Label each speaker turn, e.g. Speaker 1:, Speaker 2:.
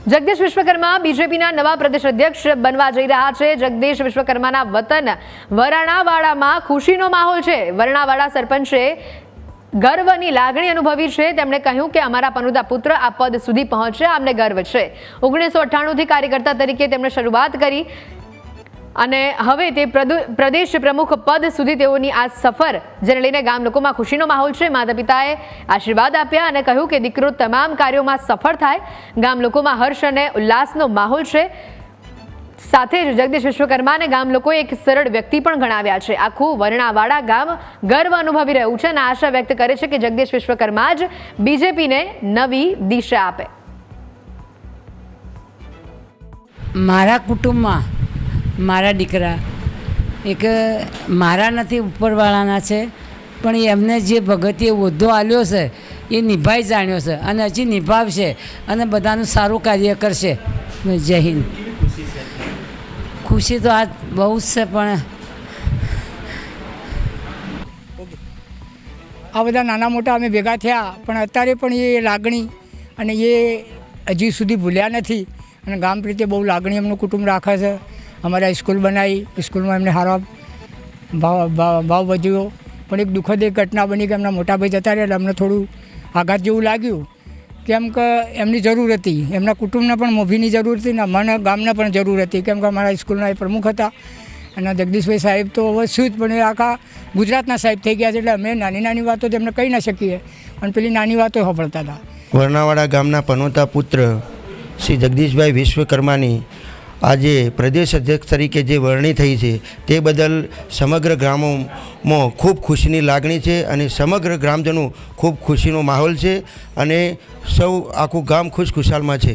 Speaker 1: જગદીશ વિશ્વકર્મા બીજેપીના નવા પ્રદેશ અધ્યક્ષ બનવા જઈ રહ્યા છે। જગદીશ વિશ્વકર્માના વતન વરણાવાડામાં ખુશીનો માહોલ છે। વરણાવાડા સરપંચે ગર્વની લાગણી અનુભવી છે। તેમણે કહ્યું કે અમારા પનોતા પુત્ર આ પદ સુધી પહોંચ્યા, અમને ગર્વ છે। 1998 થી કાર્યકર્તા તરીકે તેમણે શરૂઆત કરી અને હવે તે પ્રદેશ પ્રમુખ પદ સુધી તેઓની આ સફર, જેને લઈને ગામ લોકોમાં ખુશીનો માહોલ છે। માતા પિતાએ આશીર્વાદ આપ્યા અને કહ્યું કે દીકરો તમામ કાર્યોમાં સફળ થાય। ગામ લોકોમાં હર્ષ અને ઉલ્લાસનો માહોલ છે। સાથે જ જગદીશ વિશ્વકર્માને ગામ લોકોએ એક સરળ વ્યક્તિ પણ ગણાવ્યા છે। આખું વરણાવાડા ગામ ગર્વ અનુભવી રહ્યું છે અને આશા વ્યક્ત કરે છે કે જગદીશ વિશ્વકર્મા જ બીજેપીને નવી દિશા આપે।
Speaker 2: મારા કુટુંબમાં મારા દીકરા એક મારા નથી, ઉપરવાળાના છે, પણ એમને જે ભગતીએ હોદ્દો આપ્યો છે એ નિભાઈ જાણ્યો છે અને હજી નિભાવશે અને બધાનું સારું કાર્ય કરશે। જય હિન્દ। ખુશી તો આજ બહુ જ છે, પણ
Speaker 3: આ બધા નાના મોટા અમે ભેગા થયા, પણ અત્યારે પણ એ લાગણી અને એ હજી સુધી ભૂલ્યા નથી અને ગામ પ્રત્યે બહુ લાગણી એમનું કુટુંબ રાખે છે। અમારા સ્કૂલ બનાવી, સ્કૂલમાં એમને સારો ભાવ વધ્યો, પણ એક દુઃખદ એક ઘટના બની કે એમના મોટાભાઈ જતા રહ્યા એટલે અમને થોડું આઘાત જેવું લાગ્યું, કેમ કે એમની જરૂર હતી, એમના કુટુંબને પણ મોભીની જરૂર હતી ને મને ગામને પણ જરૂર હતી, કેમ કે અમારા સ્કૂલના એ પ્રમુખ હતા અને જગદીશભાઈ સાહેબ તો હવે શું જ, પણ એ આખા ગુજરાતના સાહેબ થઈ ગયા છે એટલે અમે નાની નાની વાતો તેમને કહી ના શકીએ અને પેલી નાની વાતો સાંભળતા હતા।
Speaker 4: વરણાવાડા ગામના પનોતા પુત્ર શ્રી જગદીશભાઈ વિશ્વકર્માની આજે પ્રદેશ અધ્યક્ષ તરીકે જે વરણી થઈ છે તે બદલ સમગ્ર ગ્રામોમાં ખૂબ ખુશીની લાગણી છે અને સમગ્ર ગ્રામજનો ખૂબ ખુશીનો માહોલ છે અને સૌ આખું ગામ ખુશખુશાલમાં છે।